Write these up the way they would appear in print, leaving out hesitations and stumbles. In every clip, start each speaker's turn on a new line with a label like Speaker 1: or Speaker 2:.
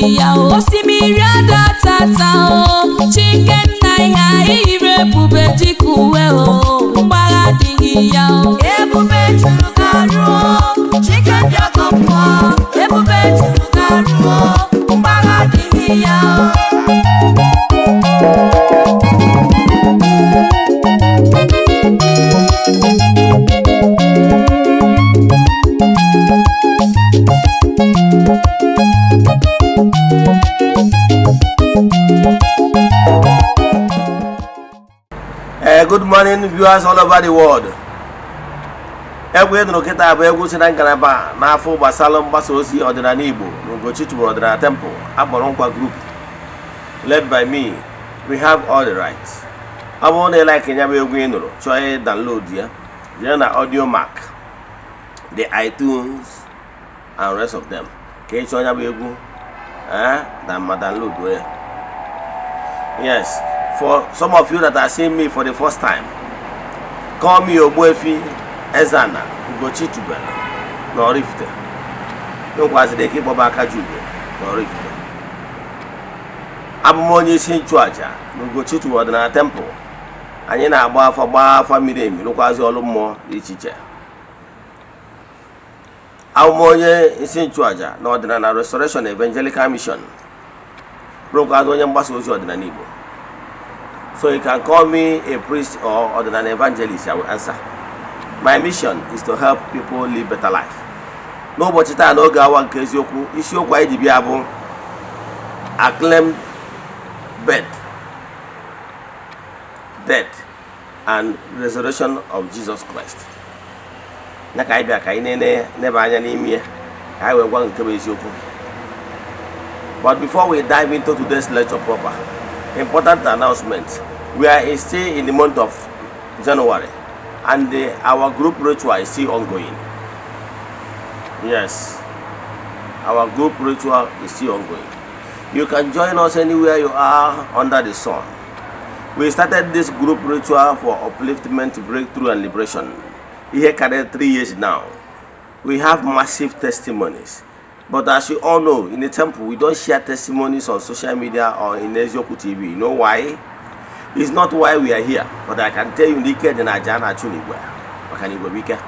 Speaker 1: adịghị ya o. Osimiri adatata o, chicken na ya ire ebube dịka uwe o. Mgbagha adịghị ya o. Ebube juru garụ o, chicken dị ọkụ mmụọ. Ebube juru garụ o, mgbagha adịghị ya o.
Speaker 2: Good morning, viewers all over the world. Egwu no kita bụ egwu si na ngalaba n'afọ gbasara mgbasa ozi ọdịnala Igbo n'Ugochi tubelu ọdịnala temple akpọrọ nkwa group led by me. We have all the rights. Ọ bụrụ na like nya bụ egwu ị nụrụ chọọ download ya jee na audio mark, the iTunes and rest of them ka ị chọọ nya bụ egwu ma download ya. Yes, for some of you that are seeing me for the first time, call me Ogbuefi Eze-Ana Ugochi tubelu n'Oraifite. N'okwazide ka ịkpọba aka Jugo n'Oraifite. Abụ m onye isi nchụaja n'Ugochi tubelu ọdịnala temple. Anyị na-agba afa miri emi rụkwazi ọrụ mmụọ dị iche iche. Abụ m onye isi nchụaja n'ọdịnala Restoration Evangelical Mission, rụkwazi onye mgbasa ozi ọdịnala Igbo. So you can call me a priest or an evangelist, I will answer. My mission is to help people live better life. N'ụbọchị taa n'oge awa nke eziokwu, isiokwu anyị ji bịa bụ acclaimed birth, death and resurrection of Jesus Christ. Na ka anyị bịa ka anyị neba anya n'ime ya ka anyị wee gwa nke bụ eziokwu. But before we dive into today's lecture proper, important announcement. We are still in the month of January, and our group ritual is still ongoing. Yes, our group ritual is still ongoing. You can join us anywhere you are under the sun. We started this group ritual for upliftment, breakthrough, and liberation. Here carried 3 years now. We have massive testimonies. But as you all know, in the temple, we don't share testimonies on social media or in Eze-Ana TV. You know why? It's not why we are here. But I can tell you, Nike de Eze-Ana actually were. Makani webike.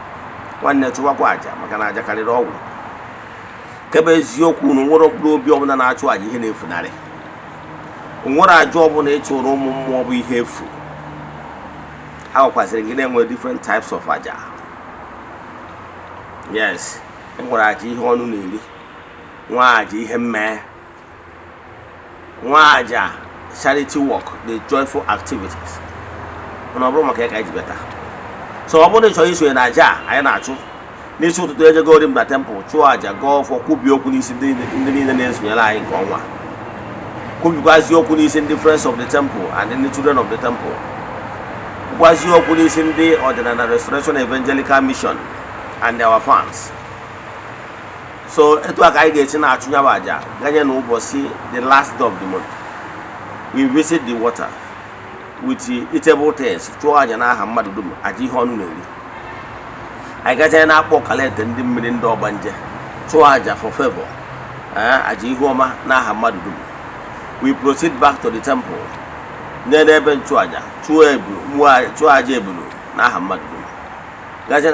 Speaker 2: One netuwa kwa aja. Makana aja kali rogu. Kebe Eze-Ana nworo obi ọbụla na-achụ aja ihe na-efu narị. Nworo aja ọbụla ịchụrụ ụmụ mmụọ bụ ihe efu. A kwasịrị gị na-enwe different types of aja. Yes. Enwere aja ihe ọnụ na-eri. Nwa aja ihe mmee. Nwa aja charity work, the joyful activities. Ọ bụrụ maka ya ka anyị ji beta. So ọ bụrụ na ịchọrọ iso na aja anyị na-achụ n'isi ụtụtụ ejegori m na temple chụọ aja gọọ ọfọ kwubi okwu n'isi ndị niile na-esonyere anyị nke ọnwa. Kwubikwazi okwu n'isi ndị friends of the temple and the children of the temple. Kwubikwazi okwu n'isi ndị ọdịnala Restoration Evangelical Mission and our fans. So etu aka anyị ga-esi na-achụ nyaba aja ganye na ụbọchị the last day of the month. We visit the water with eatable things. Chụọ aja n'aha mmadụ dum aja ihe ọnụ na-eri. Anyị gaje na-akpọ kalete ndị mmiri ndị ọgbanje. Chụọ aja for favor. Aja ihe ọma n'aha mmadụ dum. We proceed back to the temple. N'ebe nchụaja chụọ aja ebulu n'aha mmadụ dum. Gaje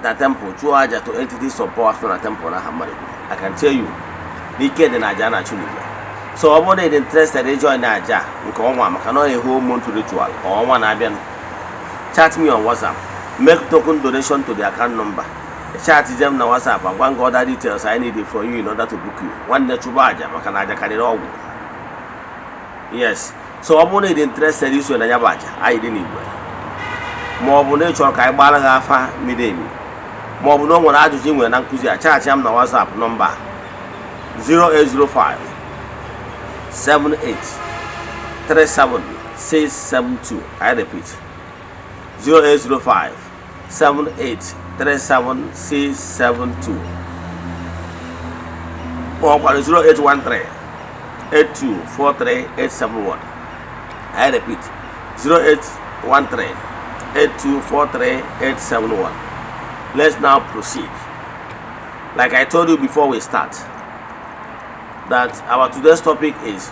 Speaker 2: na temple chụọ aja to entities of power na temple n'aha mmadụ dum. I can tell you, Nike de Eze-Ana actually. So ọ bụrụ na ịdị interested in join aja nke ọnwa maka na a whole month ritual ọnwa na-abịa, chat me on WhatsApp, make token donation to the account number, chat them na WhatsApp and one other details I need from you in order to book you. Nwanne chụba aja maka na aja karịrị ọgwụ. Yes, so ọ bụrụ na ịdị interested iso na nyaba aja anyị dị n'Igwe, ma ọ bụ na ị chọrọ ka anyị gbara gị afa miri emi, ma ọ bụ na o nwere ajụjụ ị nwere na nkụzi a, chat m na WhatsApp nọmba 0805 78 37 672. I repeat, 0805 78 37 672. Or 0813 8243 871. I repeat, 0813 8243 871. Let's now proceed. Like I told you before we start, that our today's topic is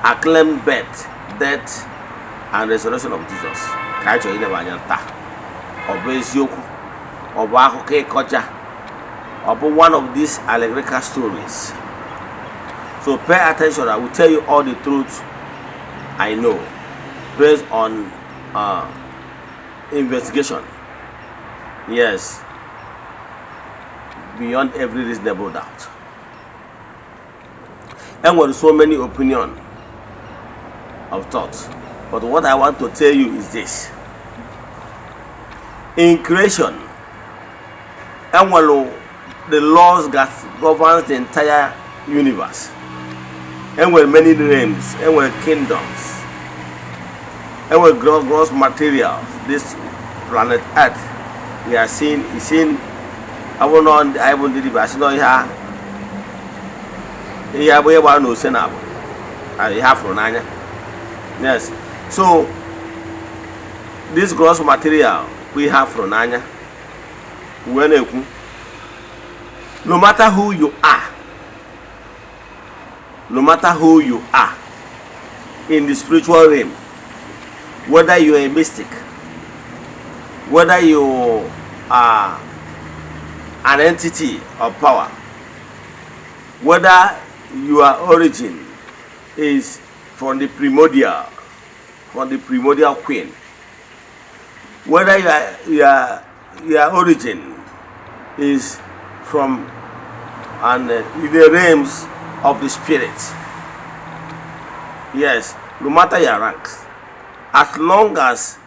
Speaker 2: acclaimed birth, death, and resurrection of Jesus. One of these allegorical stories. So pay attention. I will tell you all the truth I know based on investigation. Yes, beyond every reasonable doubt. And with so many opinions of thoughts. But what I want to tell you is this. In creation, and the laws that governs the entire universe, and with many realms, and with kingdoms, and with gross materials, this planet Earth, we are seeing, I will not, I will deliver, I know here, we have no sin up. I have from Nanya. Yes. So, this gross material we have from Nanya, no matter who you are, in the spiritual realm, whether you are a mystic, whether you are an entity of power, whether your origin is from the primordial queen, whether your origin is from the realms of the spirit. Yes, no matter your ranks, as long as,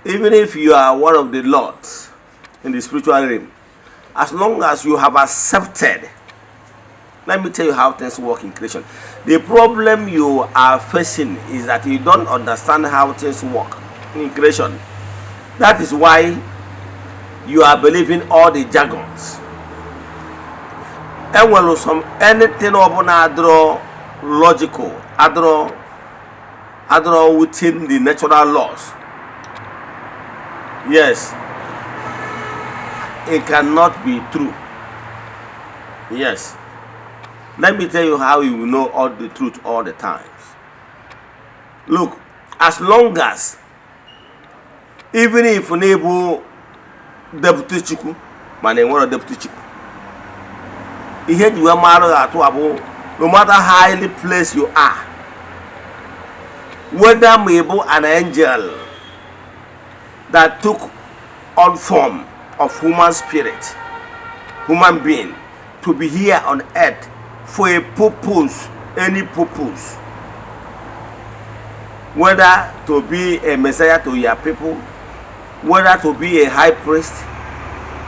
Speaker 2: even if you are one of the lords in the spiritual realm, as long as you have accepted, let me tell you how things work in creation. The problem you are facing is that you don't understand how things work in creation. That is why you are believing all the jargons. And when some anything upon other logical, other within the natural laws, yes, it cannot be true. Yes. Let me tell you how you will know all the truth all the times. Look, as long as, even if unable deputy chiku, man, one deputy chiku, he had you a matter at no matter how highly placed you are, whether maybe an angel that took on form of human spirit, human being, to be here on earth for a purpose, any purpose, whether to be a messiah to your people, whether to be a high priest,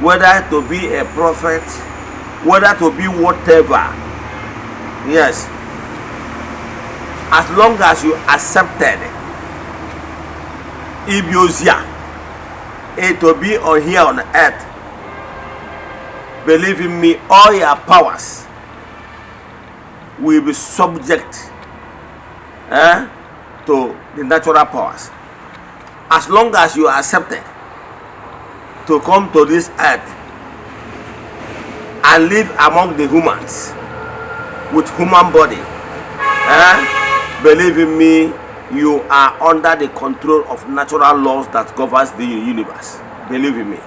Speaker 2: whether to be a prophet, whether to be whatever. Yes, as long as you accepted Ibiosia, it will be on here on earth, believe in me, all your powers will be subject to the natural powers. As long as you are accepted to come to this earth and live among the humans with human body, believe in me, you are under the control of natural laws that governs the universe. Believe in me.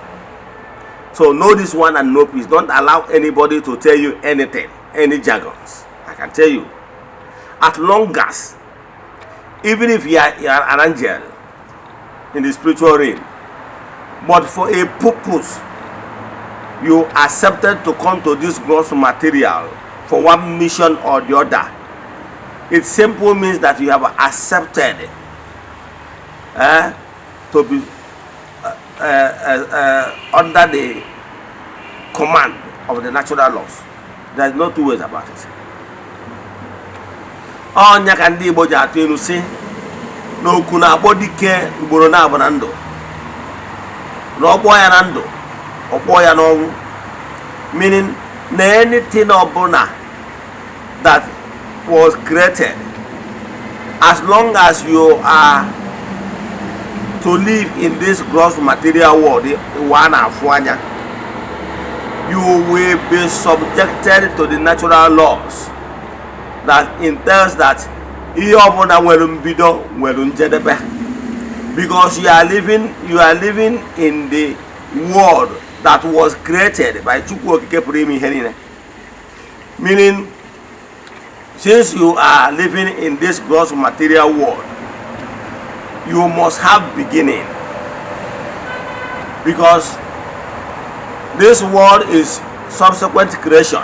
Speaker 2: So know this one and know peace. Don't allow anybody to tell you anything, any jargons. I can tell you, as long as, even if you are an angel in the spiritual realm, but for a purpose, you accepted to come to this gross material for one mission or the other. It simply means that you have accepted to be under the command of the natural laws. There is no two ways about it. Onya ka ndị Igbo ji atụ elu si na okwu na-akpọ dike ugboro na-abụ na ndụ, na ọkpọ ya na ndụ, ọkpọ ya n'ọnwụ, meaning na anything ọbụla that was created, as long as you are to live in this gross material world, you will be subjected to the natural laws that entails that ihe ọbụla nwere mbido nwere njedebe, because you are living in the world that was created by Chukwu Okike pụrụ ime ihe niile. Meaning, since you are living in this gross material world, you must have beginning, because this world is subsequent creation.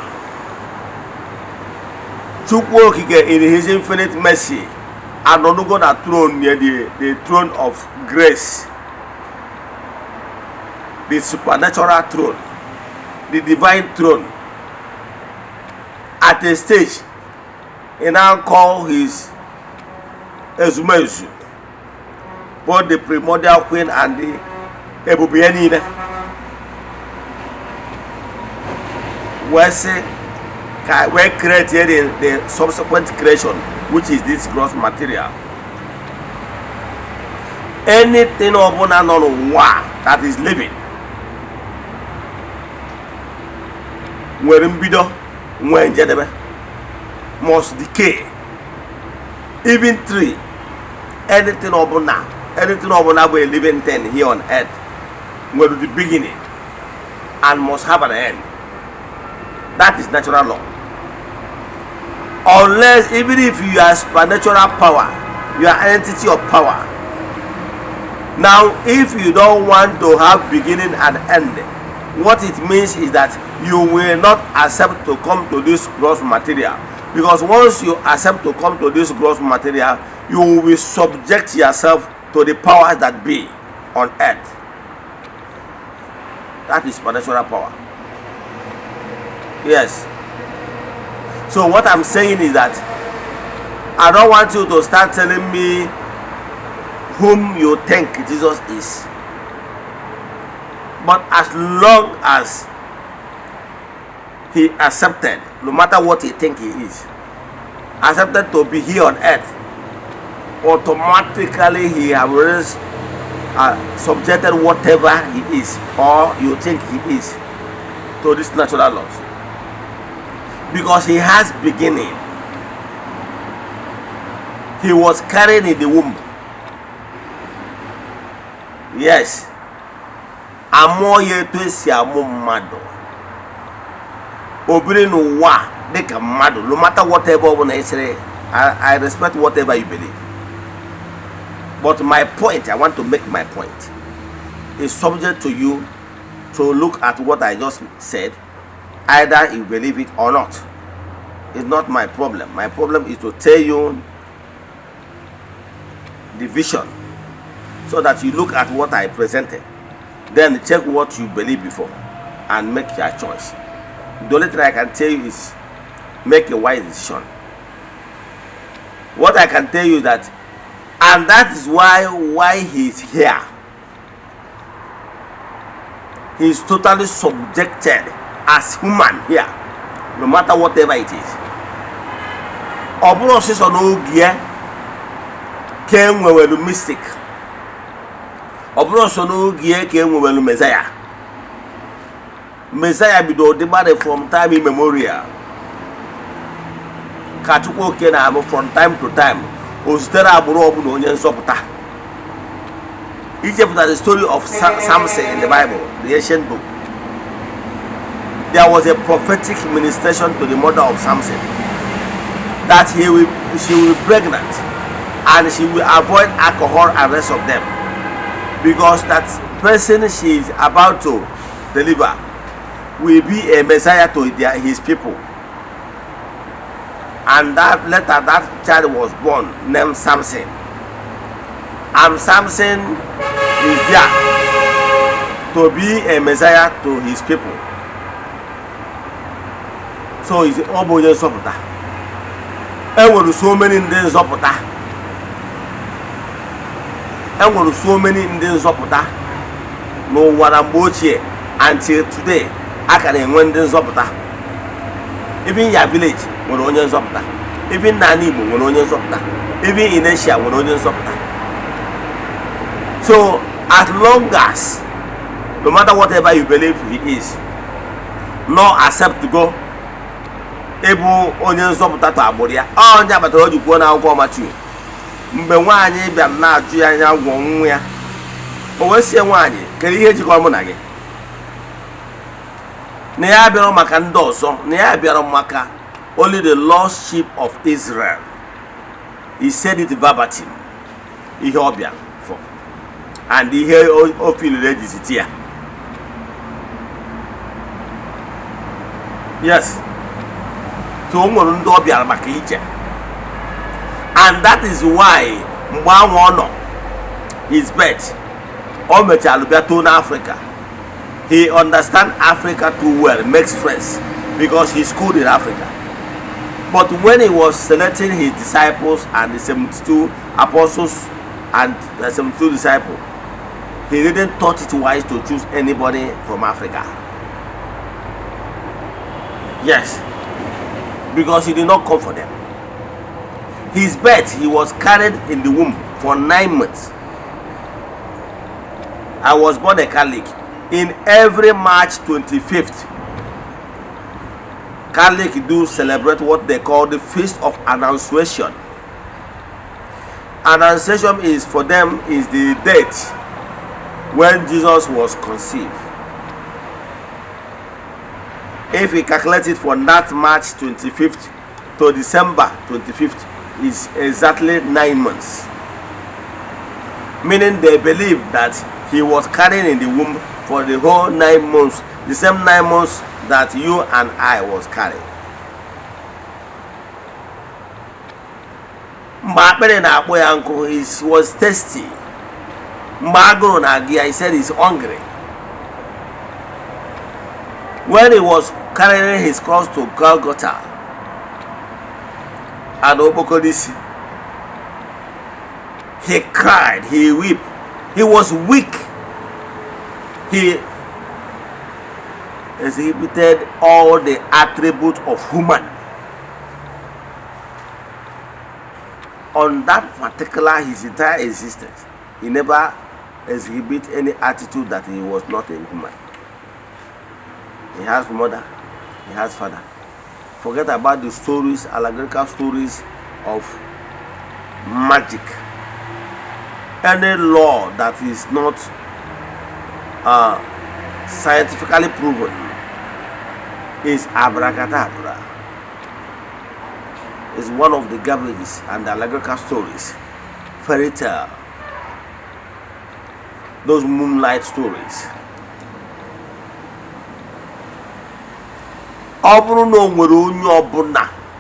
Speaker 2: Chukwu Okike in his infinite mercy and on the throne near the throne of grace, the supernatural throne, the divine throne. At a stage, he now called his Eze-Ana, both the primordial queen and the Ebubianina, were created in the subsequent creation, which is this gross material. Anything that is living, must decay. Even tree, anything a living thing here on earth will be the beginning and must have an end. That is natural law. Unless, even if you are supernatural power, you are an entity of power. Now, if you don't want to have beginning and end, what it means is that you will not accept to come to this gross material. Because once you accept to come to this gross material, you will subject yourself to the powers that be on earth. That is supernatural power. Yes. So what I'm saying is that I don't want you to start telling me whom you think Jesus is. But as long as he accepted, no matter what he think he is, accepted to be here on earth, automatically he has already subjected whatever he is or you think he is to these natural laws. Because he has beginning. He was carried in the womb. Yes. Amọ ya etu esi amụ mmadụ. Obiri n'ụwa dịka mmadụ, no matter whatever ọ bụla esere, I respect whatever you believe. But my point, I want to make my point, is subject to you to look at what I just said, either you believe it or not. It's not my problem. My problem is to tell you the vision so that you look at what I presented, then check what you believe before and make your choice. The only thing I can tell you is make a wise decision. What I can tell you is that, and that is why he's here. He's totally subjected as human here, no matter whatever it is. Oburo siso no gie ken wewelu mystic. Oburo so no gie ken wewelu Messiah. Messiah bido debate from time immemorial. Kachukwu kena amo from time to time. Ozitere aburo obu na onye nzọpụta. Egypt is the story of Samson in the Bible, the ancient book. There was a prophetic ministration to the mother of Samson that she will be pregnant and she will avoid alcohol and rest of them, because that person she is about to deliver will be a Messiah to his people. And that later that child was born named Samson, and Samson is there to be a Messiah to his people. So he's Oboye Sopota. And there were so many in the Sopota. And there were so many in the Sopota. No one amboche until today. I can win the Sopota. Even your village, when onion Sopota. Even Nanibu, when onion Sopota. Even in Asia, when onion Sopota. So as long as, no matter whatever you believe he is, nọ accept to go ịbụ onye nzọpụta to agbụrụ ya. Onye abatara o ji kwuo na akwụkwọ Matiu mgbe nwaanyị bịara na-ajụ ya anya gwọ nwa ya, o wee sie nwaanyị kere ihe jikọrọ mụ na gị, na ya bịara maka ndị ọzọ, na ya bịara maka only the lost sheep of Israel. He said it verbatim, ihe ọ bịara for, and ihe o filiri ejiziti ya. Yes, so o nwere ndị ọ bịara maka ije, and that is why mgbe anwa ọ nọ his birth, o mechara bịa too n'Africa. He understands Africa too well, makes friends, because he schooled in Africa. But when he was selecting his disciples and the 72 apostles and the 72 disciples, he didn't thought it wise to choose anybody from Africa. Yes, because he did not come for them. His birth, he was carried in the womb for 9 months. I was born a Catholic. In every March 25th, Catholic do celebrate what they call the Feast of Annunciation. Annunciation is for them is the date when Jesus was conceived. If we calculate it from that March 25th to December 25th, is exactly 9 months. Meaning they believe that he was carrying in the womb for the whole 9 months, the same 9 months that you and I was carrying. He was thirsty. He said he's hungry. When he was carrying his cross to Golgotha and Obokodisi, he cried, he wept, he was weak. He exhibited all the attributes of human. On that particular his entire existence, he never exhibited any attitude that he was not a human. He has mother, he has father. Forget about the stories, allegorical stories of magic. Any law that is not scientifically proven is abracadabra. Is one of the garbages and the allegorical stories, fairy tale, those moonlight stories.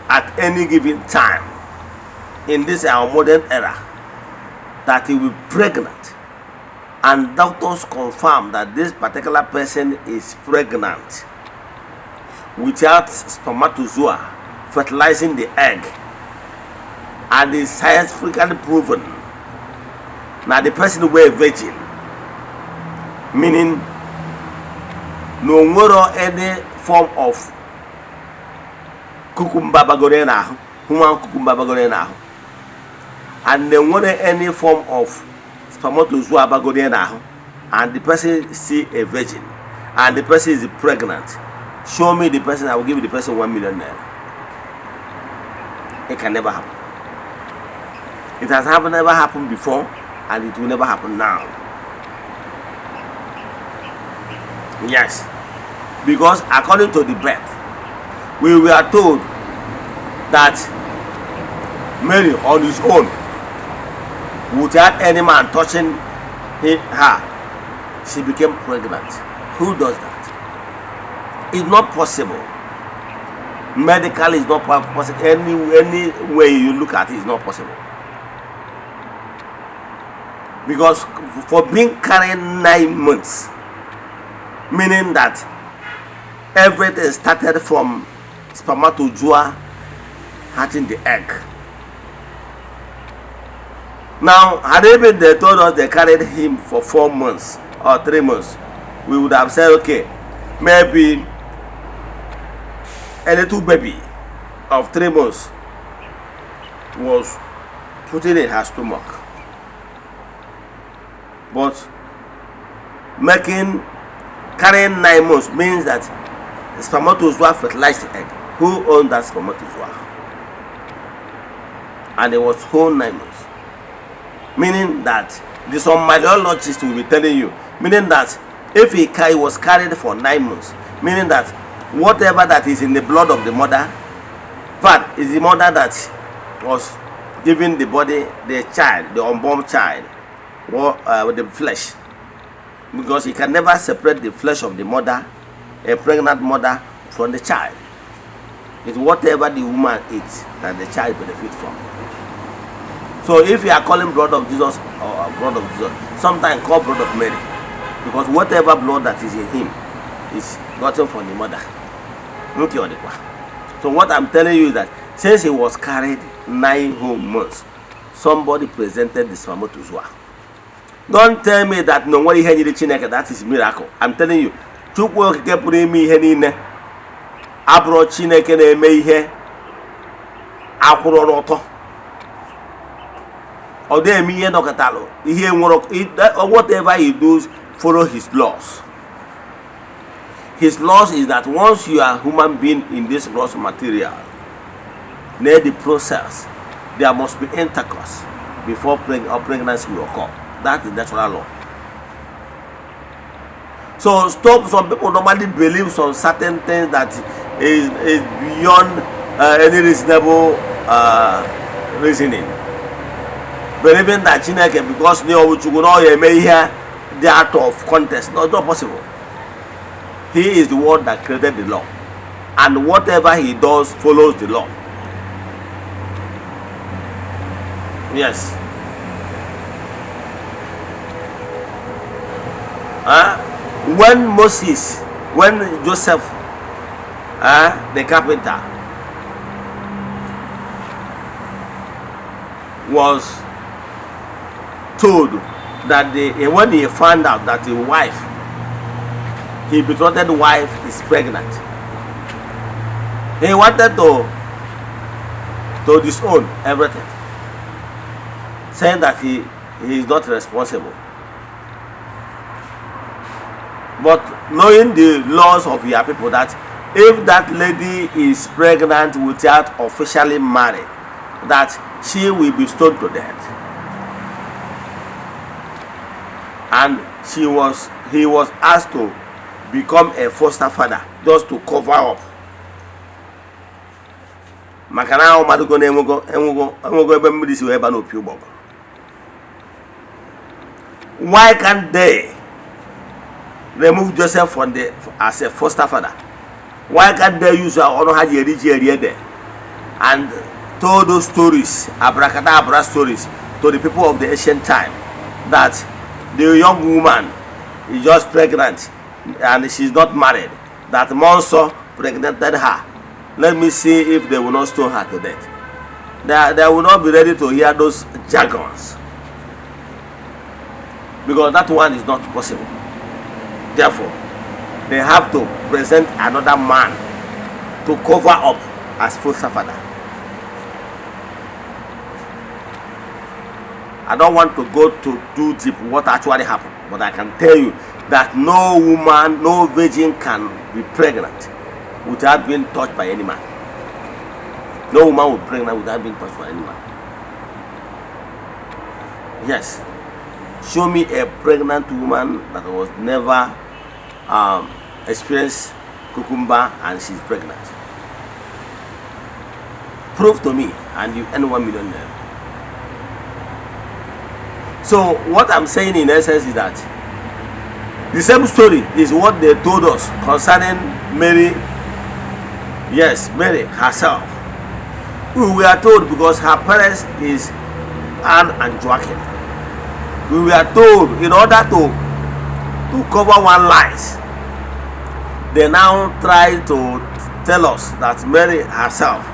Speaker 2: At any given time in this our modern era that he will be pregnant, and doctors confirm that this particular person is pregnant without spermatozoa fertilizing the egg, and is scientifically proven now the person were a virgin, meaning no more any form of cucumber bagorena, human cucumber bagorena, and there wasn't any form of spermatozoa bagorena, and the person see a virgin, and the person is pregnant. Show me the person, I will give the person 1 million naira. It can never happen. It has never happened before, and it will never happen now. Yes, because according to the birth, we were told that Mary on his own, without any man touching her, she became pregnant. Who does that? It's not possible. Medically, it's not possible. Any way you look at it, it's not possible. Because for being carried 9 months, meaning that everything started from spermatozoa hatching the egg. Now, had they told us they carried him for 4 months or 3 months, we would have said, okay, maybe a little baby of 3 months was put in her stomach. But carrying 9 months means that spermatozoa fertilized the egg. Who owned that spermatozoa? And it was whole 9 months. Meaning that some myologist will be telling you, meaning that if he was carried for 9 months, meaning that whatever that is in the blood of the mother, but is the mother that was giving the body, the child, the unborn child, with the flesh, because he can never separate the flesh of the mother, a pregnant mother, from the child. It's whatever the woman eats that the child benefits from. So if you are calling blood of Jesus or blood of Jesus, sometimes call blood of Mary, because whatever blood that is in him is gotten from the mother. So what I'm telling you is that since he was carried 9 whole months, somebody presented the spermatozoa. Don't tell me that no one that is miracle. I'm telling you, Chukwu okike pụrụ ime ihe niile abụrụ Chineke na-eme ihe akwụrụ n'ọtọ. Ọ na-eme ihe nọkọtalụ ihe nwere whatever he does, follow his laws. His laws is that once you are a human being in this gross material, near the process, there must be intercourse before pregnancy will occur. That is natural law. So stop. Some people normally believe some certain things that is beyond any reasonable reasoning. Believing that Chineke, because the art of contest, no, it's not possible. He is the one that created the law, and whatever he does follows the law. Yes. When Joseph, the carpenter, was told that when he found out that the wife, his betrothed wife, is pregnant, he wanted to disown everything, saying that he is not responsible. But knowing the laws of your people, that if that lady is pregnant without officially married, that she will be stoned to death. And he was asked to become a foster father just to cover up. Why can't they remove Joseph as a foster father? Why can't they use our there and told those stories, abracadabra stories, to the people of the ancient time, that the young woman is just pregnant and she's not married, that monster pregnanted her. Let me see if they will not stone her to death. They will not be ready to hear those jargons, because that one is not possible. Therefore, they have to present another man to cover up as foster father. I don't want to go to too deep what actually happened, but I can tell you that no woman, no virgin can be pregnant without being touched by any man. No woman will be pregnant without being touched by any man. Yes. Show me a pregnant woman that was never experienced cucumber and she's pregnant. Prove to me, and you earn 1 million naira. So what I'm saying in essence is that the same story is what they told us concerning Mary. Yes, Mary herself. We were told, because her parents is Anne and Joachim. We were told, in order to cover one lies, they now try to tell us that Mary herself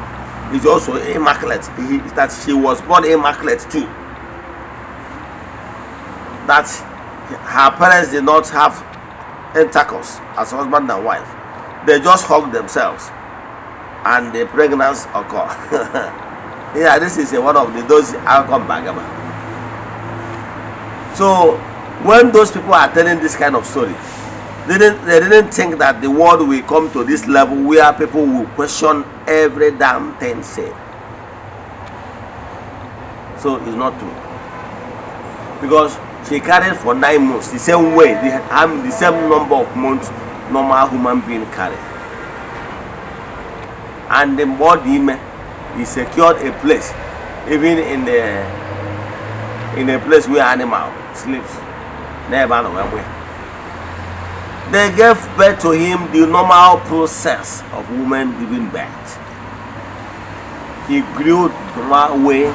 Speaker 2: is also immaculate, that she was born immaculate too, that her parents did not have intercourse as husband and wife. They just hugged themselves and the pregnancy occurred. Yeah, this is one of those outcome bagama. So when those people are telling this kind of story, They didn't think that the world will come to this level where people will question every damn thing said. So it's not true. Because she carried for 9 months, the same way, the same number of months normal human being carry. And the body, he secured a place, even in a place where animal sleeps. Never know where. They gave birth to him the normal process of women giving birth. He grew the normal way.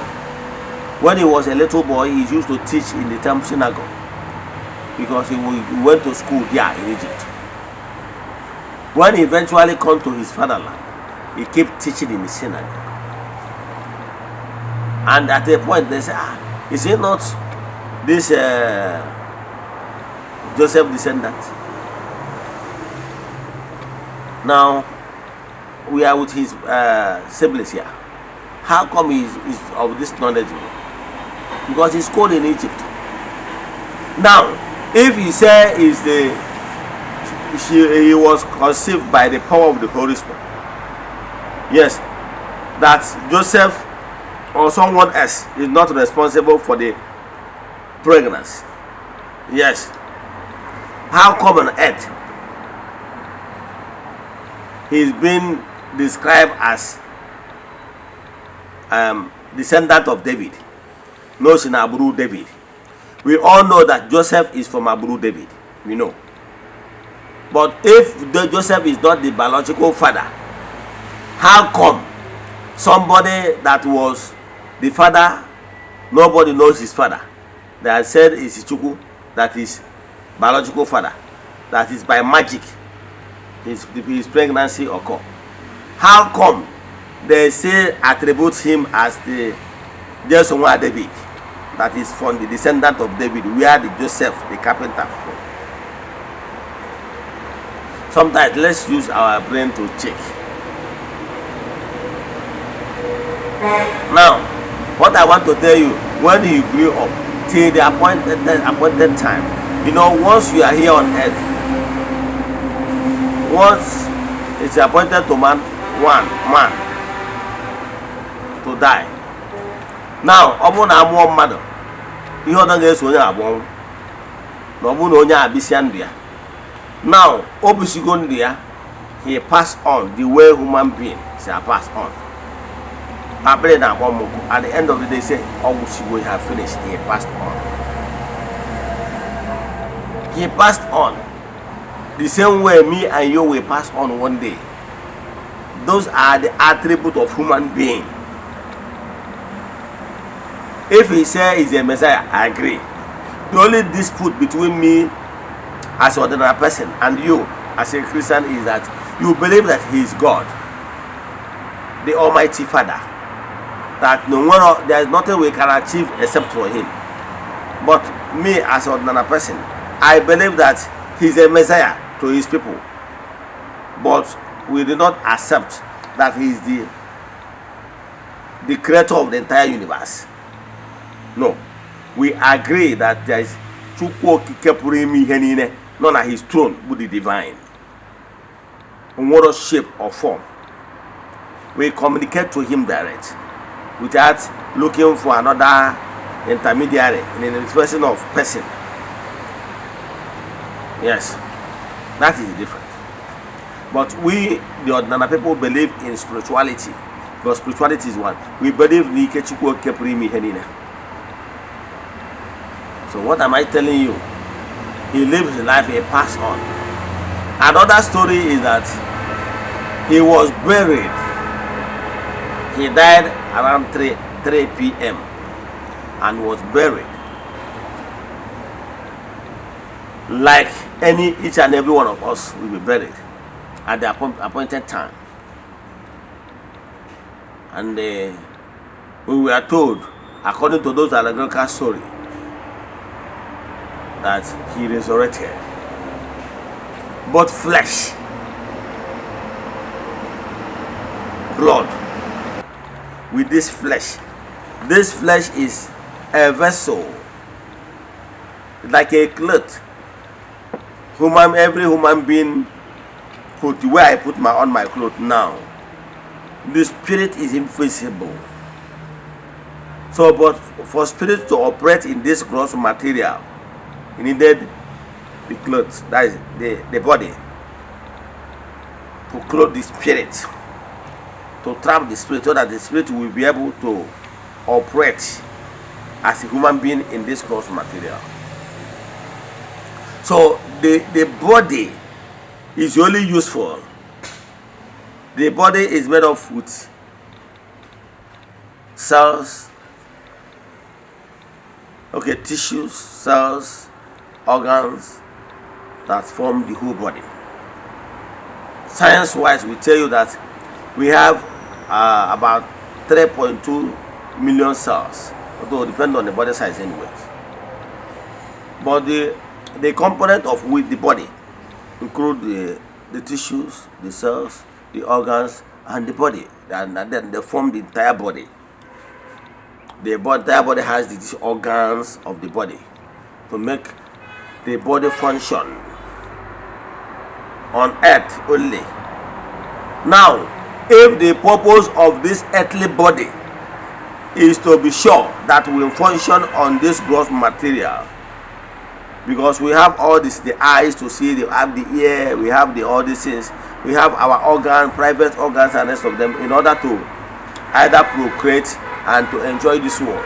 Speaker 2: When he was a little boy, he used to teach in the temple synagogue because he went to school there in Egypt. When he eventually came to his fatherland, he kept teaching in the synagogue. And at a point they said, is it not this Joseph descendant? Now we are with his siblings here. How come he is of this knowledge? Because he's called in Egypt. Now, if he say he was conceived by the power of the Holy Spirit, yes, that Joseph or someone else is not responsible for the pregnancy. Yes. How come on earth he's been described as descendant of David? No, in Abu David. We all know that Joseph is from Abu David. We know. But if Joseph is not the biological father, how come somebody that was the father, nobody knows his father, that said is Ichuku, that is biological father, that is by magic his pregnancy occur? How come they say attribute him as the Eze-Ana David, that is from the descendant of David, where the Joseph the carpenter from? Sometimes let's use our brain to check. Now, what I want to tell you, when he grew up till the appointed time, once you are here on earth, once it's appointed to man to die. Now, ọ bụrụ na amụọ mmadụ, ihe ọzọ ga-eso onye abụọ na ọ bụrụ na onye abịsịa ndụ ya. Now, o bisigo ndụ ya, he passed on the way human beings are passed on. At the end of the day, say, we have finished. He passed on. He passed on. The same way me and you will pass on one day. Those are the attributes of human being. If he says he's a Messiah, I agree. The only dispute between me as an ordinary person and you as a Christian is that you believe that he is God, the Almighty Father. That there is nothing we can achieve except for him. But me as an ordinary person, I believe that he is a Messiah to his people. But we do not accept that he is the creator of the entire universe. No. We agree that there is none of his throne would be divine. In what shape or form. We communicate to him direct, without looking for another intermediary in the expression of person. Yes, that is different. But we, the ordinary people, believe in spirituality, because spirituality is one. We believe in Ikechukwu Keprimi Henina. So what am I telling you? He lives his life, he passed on. Another story is that he was buried. He died around 3 p.m. and was buried like each and every one of us will be buried at the appointed time. And we were told, according to those allegorical story, that he resurrected, but flesh, blood. With this flesh is a vessel, like a cloth. every human being put where I put on my clothes now, the spirit is invisible. So, but for spirit to operate in this gross material, he needed the clothes, that is the body, to clothe the spirit, to trap the spirit, so that the spirit will be able to operate as a human being in this gross material. So the body is only useful. The body is made of with cells, tissues, cells, organs that form the whole body. Science-wise, we tell you that we have about 3.2 million cells, although it depends on the body size anyways. But the component of with the body include the tissues, the cells, the organs, and the body, and then they form the entire body. The entire body has these organs of the body to make the body function on earth only. Now, if the purpose of this earthly body is to be sure that we function on this gross material, because we have all this, the eyes to see, we have the ear, we have all these things, we have our organ, private organs and rest of them, in order to either procreate and to enjoy this world.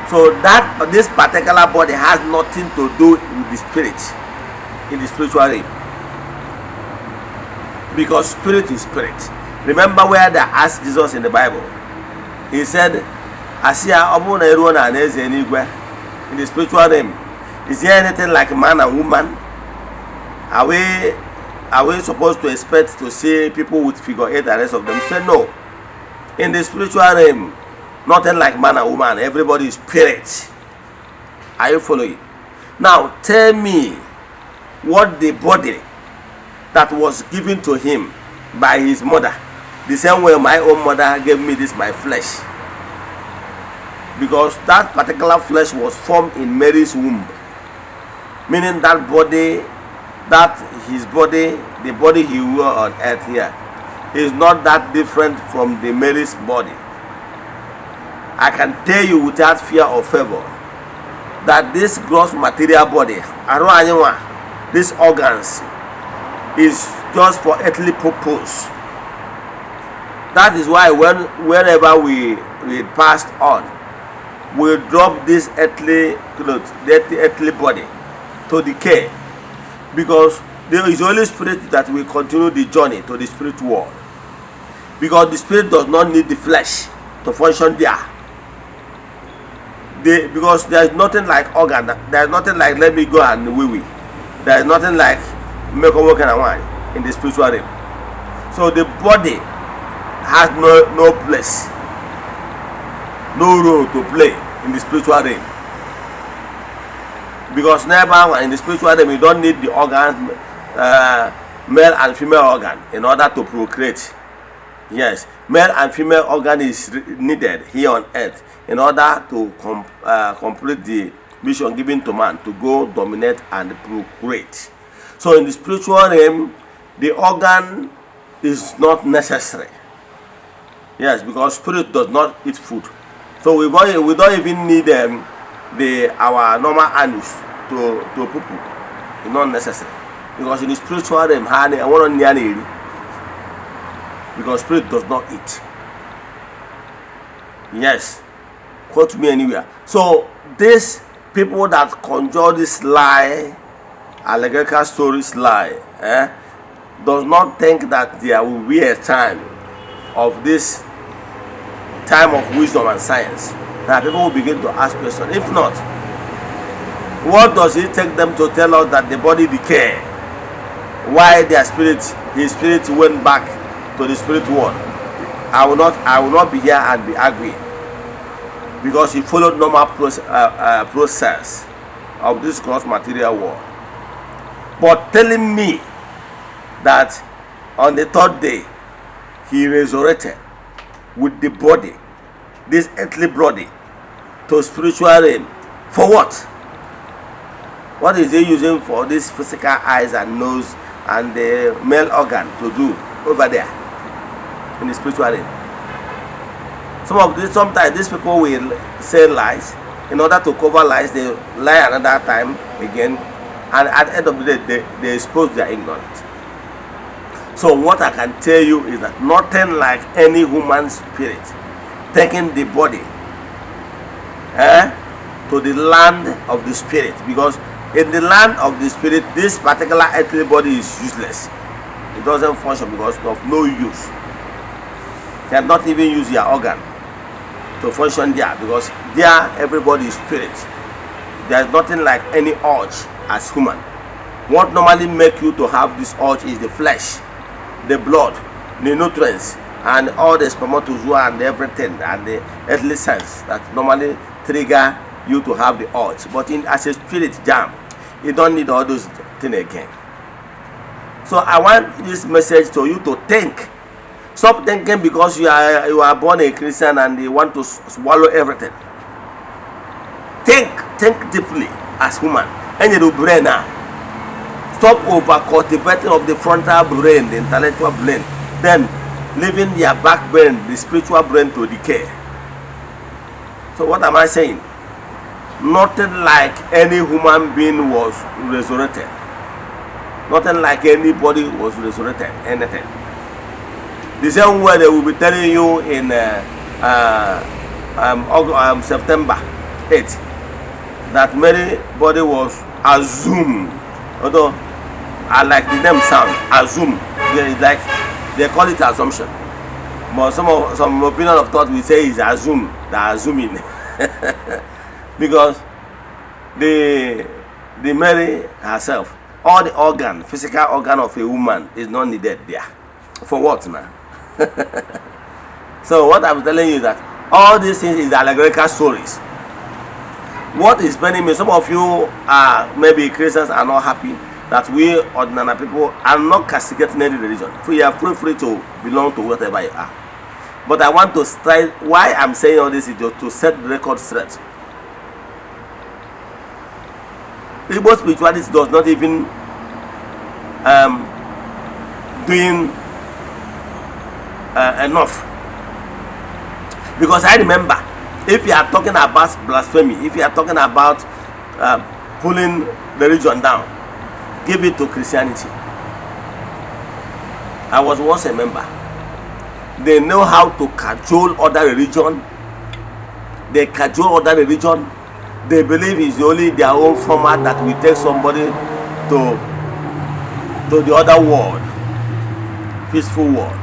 Speaker 2: So that this particular body has nothing to do with the spirit in the spiritual realm, because spirit is spirit. Remember where they asked Jesus in the Bible, he said, Asia Obuna Erona and Eze-Ana in the spiritual realm, is there anything like man and woman? Are we supposed to expect to see people with figure 8 and the rest of them? He said no. In the spiritual realm, nothing like man and woman. Everybody is spirit. Are you following? Now tell me what the body that was given to him by his mother, the same way my own mother gave me this, my flesh, because that particular flesh was formed in Mary's womb, meaning that body, that his body, the body he wore on earth here, is not that different from the Mary's body. I can tell you without fear or favor that this gross material body, these organs, is just for earthly purpose. That is why whenever we passed on, we drop this earthly clothes, the earthly body, to decay, because there is only spirit that will continue the journey to the spirit world, because the spirit does not need the flesh to function there. Because there is nothing like organ, there is nothing like let me go and wee. There is nothing like make a work and wine in the spiritual realm. So the body has no place, no role to play in the spiritual realm, because never in the spiritual realm you don't need the organs, male and female organ, in order to procreate. Yes, male and female organ is needed here on earth in order to complete the mission given to man to go dominate and procreate. So in the spiritual realm, the organ is not necessary. Yes, because spirit does not eat food. So we don't even need our normal anus to poo-poo. It's not necessary, because in the spiritual realm, because spirit does not eat. Yes, quote me anywhere. So these people that conjure this lie, allegorical stories lie, does not think that there will be a time of this time of wisdom and science that people will begin to ask questions. If not, what does it take them to tell us that the body decay? Why their spirit, his spirit went back to the spirit world? I will not be here and be arguing, because he followed normal process of this gross material world. But telling me that on the third day he resurrected with the body, this earthly body, to spiritual realm, for what? What is he using for this physical eyes and nose and the male organ to do over there in the spiritual realm? Sometimes these people will say lies. In order to cover lies, they lie another time again, and at the end of the day, they expose their ignorance. So what I can tell you is that nothing like any human spirit taking the body to the land of the spirit, because in the land of the spirit, this particular earthly body is useless. It doesn't function because of no use. You cannot even use your organ to function there, because there everybody is spirit. There is nothing like any urge as human. What normally make you to have this urge is the flesh, the blood, the nutrients, and all the spermatozoa and everything, and the earthly sense that normally trigger you to have the urge. But as a spirit jam, you don't need all those things again. So I want this message to you to think. Stop thinking because you are born a Christian and you want to swallow everything. Think deeply as human. And your brain now. Stop over cultivating of the frontal brain, the intellectual brain, then leaving your back brain, the spiritual brain, to decay. So what am I saying? Nothing like any human being was resurrected. Nothing like anybody was resurrected. Anything. The same way they will be telling you in September 8th that Mary body was assumed. Although I like the name sound, assume. They call it assumption. But some opinion of thought we say is assume, the assuming. Because the Mary herself, all the organ, physical organ of a woman is not needed there. For what now? So what I'm telling you is that all these things is allegorical stories. What is paining me, some of you are maybe Christians are not happy that we ordinary people are not castigating any religion. You are free to belong to whatever you are. But I want to strike, why I'm saying all this is just to set the record straight. Igbo spirituality does not even doing enough. Because I remember, if you are talking about blasphemy, if you are talking about pulling the religion down, give it to Christianity. I was once a member. They know how to cajole other religion. They cajole other religion. They believe it's only their own format that will take somebody to the other world, peaceful world.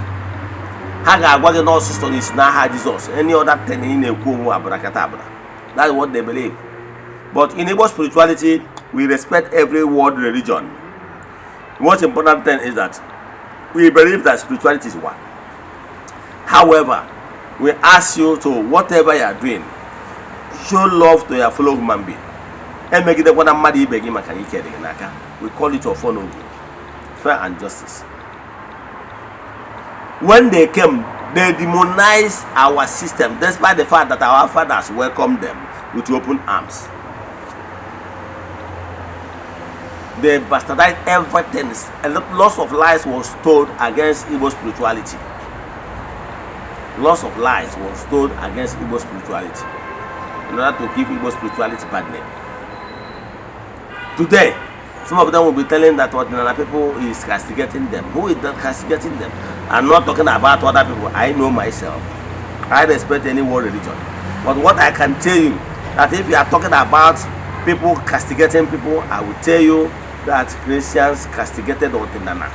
Speaker 2: Jesus, any other thing in that's what they believe. But in Igbo spirituality, we respect every world religion. The most important thing is that we believe that spirituality is one. However, we ask you to, whatever you are doing, show love to your fellow human being. And make it we call it autonomy, fair and justice. When they came, they demonized our system, despite the fact that our fathers welcomed them with open arms. They bastardized everything. Lots of lies was told against Igbo spirituality. Lots of lies was told against Igbo spirituality in order to give Igbo spirituality bad name. Today, some of them will be telling that ordinary people is castigating them. Who is that castigating them? I'm not talking about other people. I know myself. I respect any world religion. But what I can tell you, that if you are talking about people castigating people, I will tell you that Christians castigated Eze-Ana,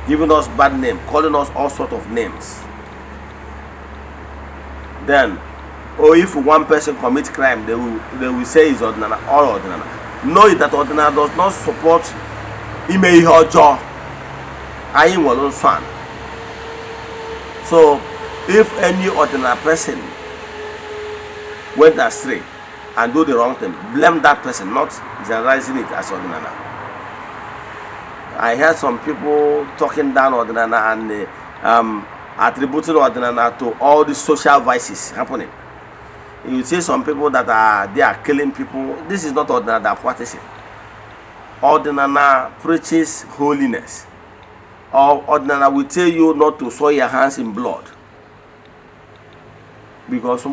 Speaker 2: giving us bad name, calling us all sorts of names. Then, or if one person commits crime, they will say it's Eze-Ana, all Eze-Ana. Know that Eze-Ana does not support ime ihe ọjọọ. Anyị nwere nsọ. So, if any ordinary person went astray and do the wrong thing, blame that person, not generalizing it as Eze-Ana. I heard some people talking down Eze-Ana and attributing Eze-Ana to all the social vices happening. You see some people that are killing people. This is not Eze-Ana that practicing. Eze-Ana preaches holiness, or Eze-Ana will tell you not to soil your hands in blood. Because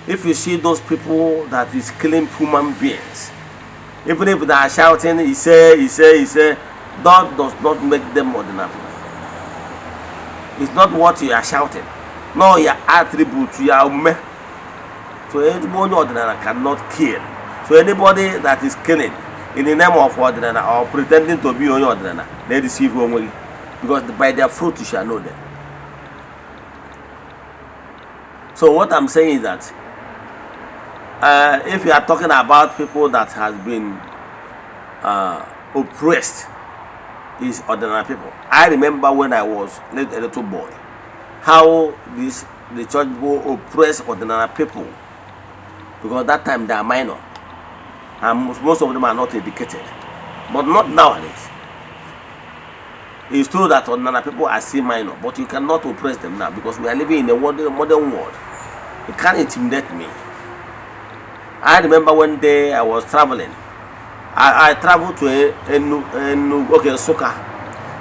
Speaker 2: if you see those people that is killing human beings, even if they are shouting, he say, that does not make them ordinary people. It's not what you are shouting, no your attributes, your me. So anybody ordinary cannot kill. So anybody that is killing in the name of ordinary or pretending to be ordinary, they deceive only, because by their fruit you shall know them. So what I'm saying is that if you are talking about people that has been oppressed, is ordinary people. I remember when I was a little boy, how the church will oppress ordinary people, because that time they are minor, and most of them are not educated, but not nowadays. It's true that ordinary people are still minor, but you cannot oppress them now, because we are living in a modern world. You can't intimidate me. I remember one day I was traveling. I traveled to Soka.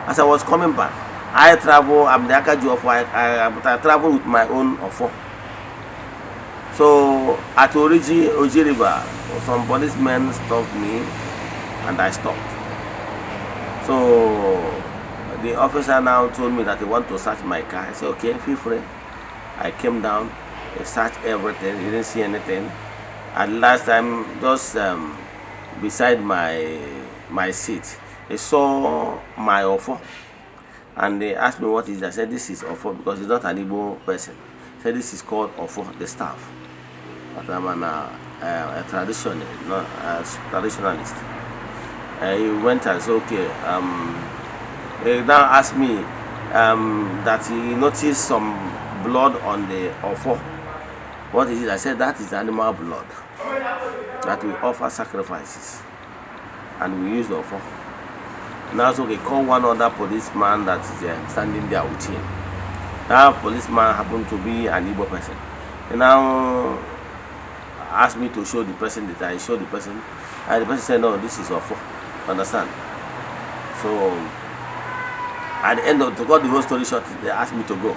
Speaker 2: As I was coming back, I'm the Akaji of I travel with my own offer. So at Oji River, some policemen stopped me and I stopped. So the officer now told me that he want to search my car. I said, okay, feel free. I came down, he searched everything, he didn't see anything. And last time, just beside my seat, he saw my offer, and they asked me what is it. I said this is offer, because he's not an Igbo person. He said this is called offer, the staff. But I'm a traditionalist, not a traditionalist. He went and said, okay. He now asked me that he noticed some blood on the offer. What is it? I said that is animal blood that we offer sacrifices, and we use the offer. Now so they call one other policeman that is standing there with him. That policeman happened to be an Igbo person. He now asked me to show the person that I showed the person, and the person said, no, this is offer. Understand? So at the end of to cut the whole story short, they asked me to go.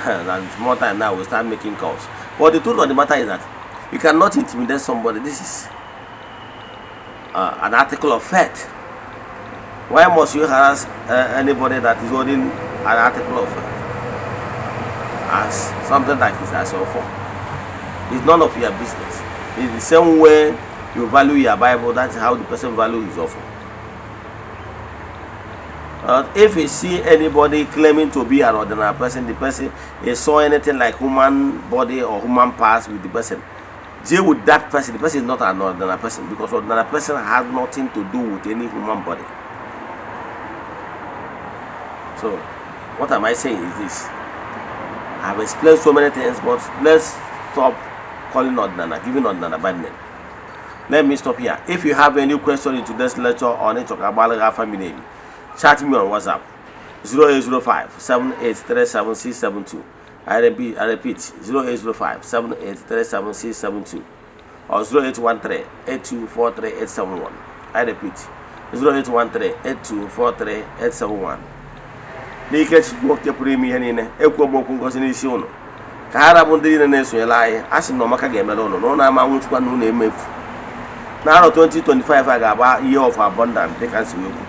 Speaker 2: And more time now we start making calls. But the truth of the matter is that you cannot intimidate somebody. This is an article of faith. Why must you harass anybody that is holding an article of faith as something like this as your fault? It's none of your business. It's the same way you value your Bible, that's how the person values his offer. If you see anybody claiming to be an ordinary person, the person is saw anything like human body or human parts with the person, deal with that person. The person is not an ordinary person, because ordinary person has nothing to do with any human body. So what am I saying is this: I've explained so many things, but let's stop calling ordinary, giving ordinary bad name. Let me stop here. If you have any question in today's lecture or any talk about our family name, chat me on WhatsApp 0805-7837-672. I repeat 0805-7837-672 or 0813-8243-871. I repeat 0813-8243-871. N'ike Chineke pụrụ ime ihe niile, ekwu okwu ngozi n'isi unu ka ha rabụ ndị niile na-esonyere anyị. A sị na ọmaka ga-emere unu na unu ama nwụchukwa na unu emefu. N'arọ 2025 a ga-agba year of abundance dịka nsi wekwu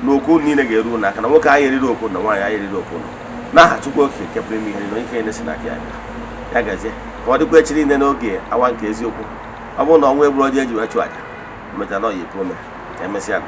Speaker 2: n'okwu niile ga-eru n'aka na nwoke anyị eriri okwu na nwaanyị anyị eriri okwu n'aha Chukwu Okike nke pụrụ ime ihe niile, ike na-esi n'aka ya gazie ka ọ dịkwa echi niile n'oge awa nke eziokwu. Ọ bụrụ na ọnwa egburu ọjọọ eji wee chụ aja, meta na ọ ya ekwu ome ka emesịa.